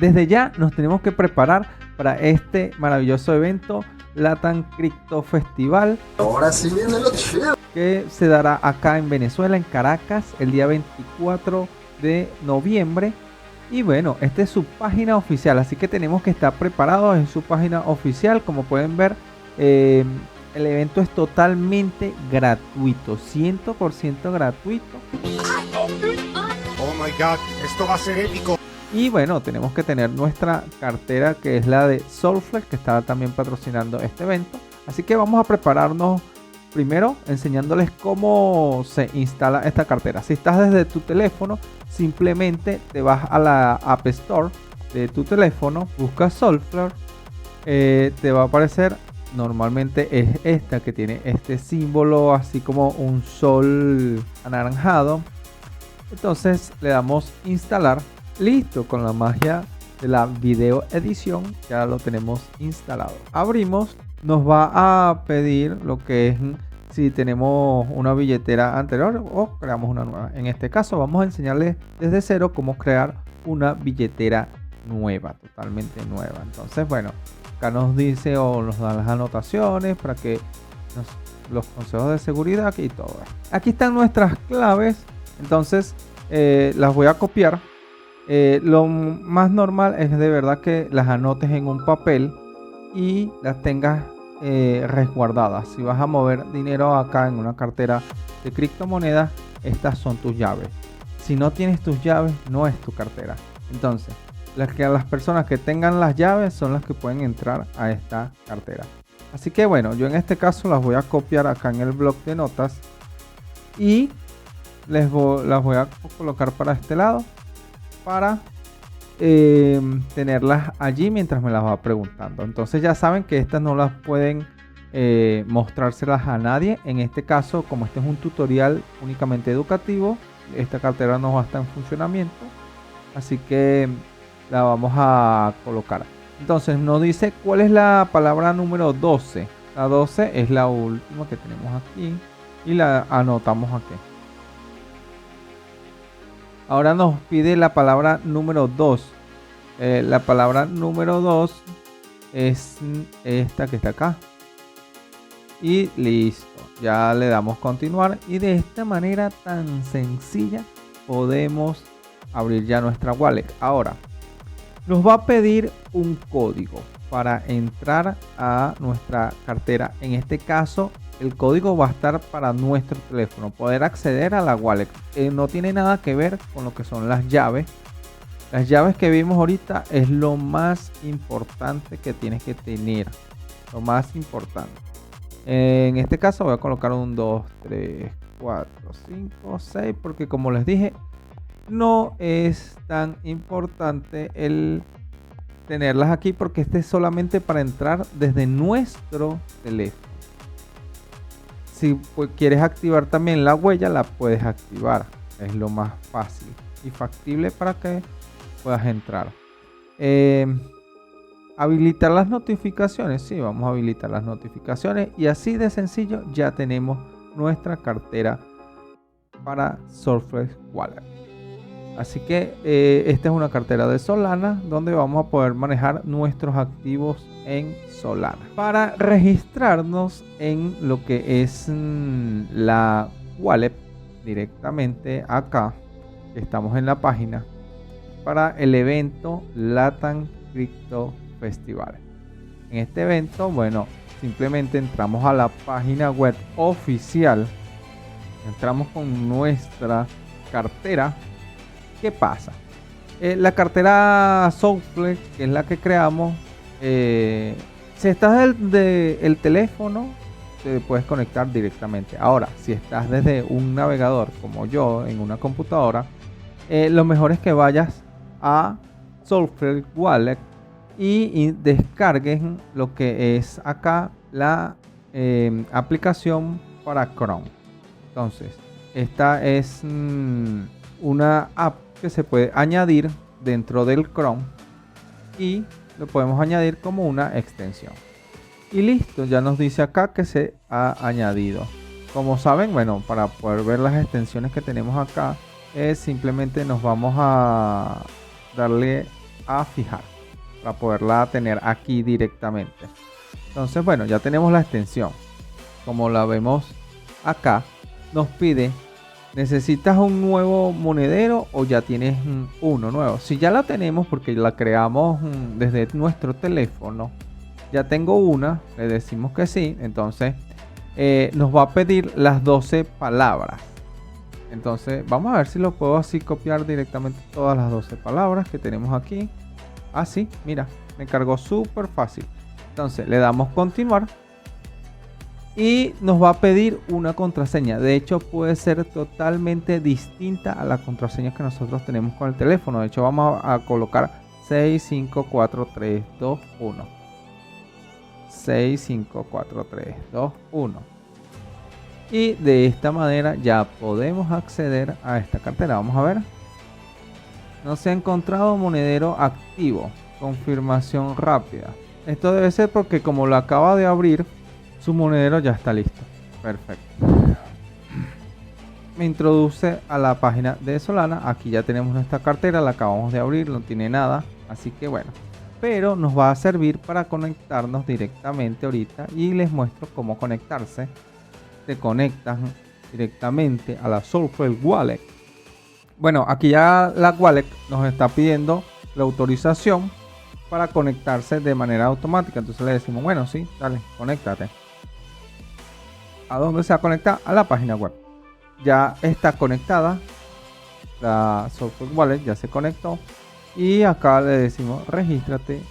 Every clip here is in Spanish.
Desde ya nos tenemos que preparar para este maravilloso evento, LATAM Crypto Festival. Ahora sí viene lo chido. Que se dará acá en Venezuela, en Caracas, el día 24 de noviembre. Y bueno, esta es su página oficial, así que tenemos que estar preparados en su página oficial. Como pueden ver, el evento es totalmente gratuito, 100% gratuito. Oh my god, esto va a ser épico. Y bueno, tenemos que tener nuestra cartera, que es la de Solflex, que está también patrocinando este evento. Así que vamos a prepararnos primero enseñándoles cómo se instala esta cartera. Si estás desde tu teléfono, simplemente te vas a la App Store de tu teléfono, buscas Solflex, te va a aparecer, normalmente es esta que tiene este símbolo así como un sol anaranjado. Entonces le damos instalar. Listo, con la magia de la video edición ya lo tenemos instalado. Abrimos, nos va a pedir lo que es si tenemos una billetera anterior o creamos una nueva. En este caso vamos a enseñarles desde cero cómo crear una billetera nueva, totalmente nueva. Entonces bueno, acá nos dice o nos dan las anotaciones para que los consejos de seguridad y todo. Aquí están nuestras claves, entonces las voy a copiar. Lo más normal es de verdad que las anotes en un papel y las tengas resguardadas. Si vas a mover dinero acá en una cartera de criptomonedas, estas son tus llaves. Si no tienes tus llaves, no es tu cartera. Entonces, las personas que tengan las llaves son las que pueden entrar a esta cartera. Así que bueno, yo en este caso las voy a copiar acá en el bloc de notas y las voy a colocar para este lado, para tenerlas allí mientras me las va preguntando. Entonces ya saben que estas no las pueden mostrárselas a nadie. En este caso, como este es un tutorial únicamente educativo, esta cartera no va a estar en funcionamiento, así que la vamos a colocar. Entonces nos dice cuál es la palabra número 12. La 12 es la última que tenemos aquí y la anotamos aquí. Ahora nos pide la palabra número 2. La palabra número 2 es esta que está acá. Y listo. Ya le damos continuar. Y de esta manera tan sencilla podemos abrir ya nuestra wallet. Ahora nos va a pedir un código para entrar a nuestra cartera. En este caso, el código va a estar para nuestro teléfono, poder acceder a la wallet. No tiene nada que ver con lo que son las llaves. Las llaves que vimos ahorita es lo más importante que tienes que tener. Lo más importante. En este caso voy a colocar un 2, 3, 4, 5, 6. Porque como les dije, no es tan importante el tenerlas aquí, porque este es solamente para entrar desde nuestro teléfono. Si quieres activar también la huella, la puedes activar. Es lo más fácil y factible para que puedas entrar. Habilitar las notificaciones. Sí, vamos a habilitar las notificaciones. Y así de sencillo ya tenemos nuestra cartera para Solflex Wallet. Así que esta es una cartera de Solana donde vamos a poder manejar nuestros activos en Solana. Para registrarnos en lo que es la wallet directamente acá, estamos en la página para el evento LATAM Crypto Festival. En este evento, bueno, simplemente entramos a la página web oficial, entramos con nuestra cartera. ¿Qué pasa? La cartera Solflex, que es la que creamos, si estás del teléfono, te puedes conectar directamente. Ahora, si estás desde un navegador como yo en una computadora, lo mejor es que vayas a Solflex Wallet y descargues lo que es acá la aplicación para Chrome. Entonces, esta es una app que se puede añadir dentro del Chrome y lo podemos añadir como una extensión. Y listo, ya nos dice acá que se ha añadido. Como saben, bueno, para poder ver las extensiones que tenemos acá, simplemente nos vamos a darle a fijar para poderla tener aquí directamente. Entonces, bueno, ya tenemos la extensión. Como la vemos acá, nos pide: ¿necesitas un nuevo monedero o ya tienes uno nuevo? Si ya la tenemos porque la creamos desde nuestro teléfono, ya tengo una, le decimos que sí. Entonces nos va a pedir las 12 palabras. Entonces vamos a ver si lo puedo así copiar directamente todas las 12 palabras que tenemos aquí. Así, mira, me cargó súper fácil. Entonces le damos continuar y nos va a pedir una contraseña. De hecho, puede ser totalmente distinta a la contraseña que nosotros tenemos con el teléfono. De hecho, vamos a colocar 654321. 654321. Y de esta manera ya podemos acceder a esta cartera. Vamos a ver. No se ha encontrado monedero activo. Confirmación rápida. Esto debe ser porque como lo acaba de abrir, su monedero ya está listo. Perfecto. Me introduce a la página de Solana. Aquí ya tenemos nuestra cartera. La acabamos de abrir. No tiene nada. Así que bueno. Pero nos va a servir para conectarnos directamente ahorita. Y les muestro cómo conectarse. Se conectan directamente a la Solflare Wallet. Bueno, aquí ya la wallet nos está pidiendo la autorización para conectarse de manera automática. Entonces le decimos, bueno, sí, dale, conéctate. ¿A dónde se va a conectar? A la página web. Ya está conectada. La Solflare Wallet ya se conectó. Y acá le decimos, regístrate.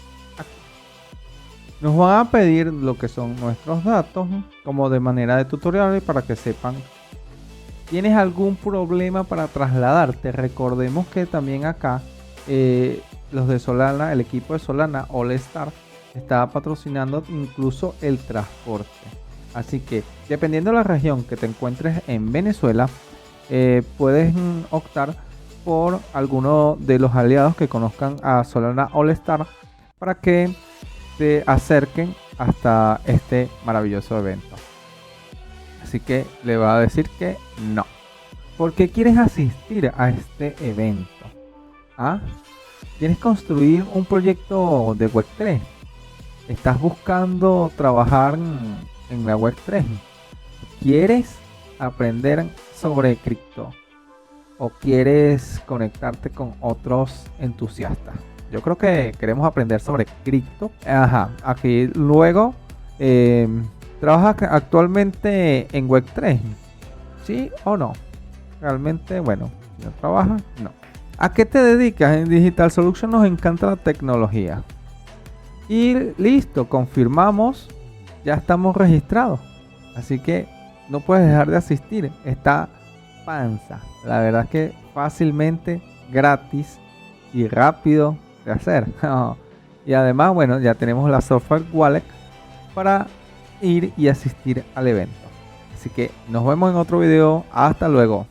Nos van a pedir lo que son nuestros datos, como de manera de tutorial, para que sepan. ¿Tienes algún problema para trasladarte? Recordemos que también acá los de Solana, el equipo de Solana All Star, está patrocinando incluso el transporte. Así que dependiendo de la región que te encuentres en Venezuela, puedes optar por alguno de los aliados que conozcan a Solana All Star para que se acerquen hasta este maravilloso evento. Así que le va a decir que no. ¿Por qué quieres asistir a este evento? ¿Ah? ¿Quieres construir un proyecto de Web3? ¿Estás buscando trabajar en la Web3? ¿Quieres aprender sobre cripto? ¿O quieres conectarte con otros entusiastas? Yo creo que queremos aprender sobre cripto. Ajá, aquí luego ¿trabajas actualmente en Web3? ¿Sí o no? Realmente, bueno, si no trabajas, no. ¿A qué te dedicas? En Digital Solution nos encanta la tecnología. Y listo, confirmamos. Ya estamos registrados. Así que no puedes dejar de asistir. Está panza. La verdad es que fácilmente, gratis y rápido de hacer. Y además, bueno, ya tenemos la Solflare Wallet para ir y asistir al evento. Así que nos vemos en otro video. Hasta luego.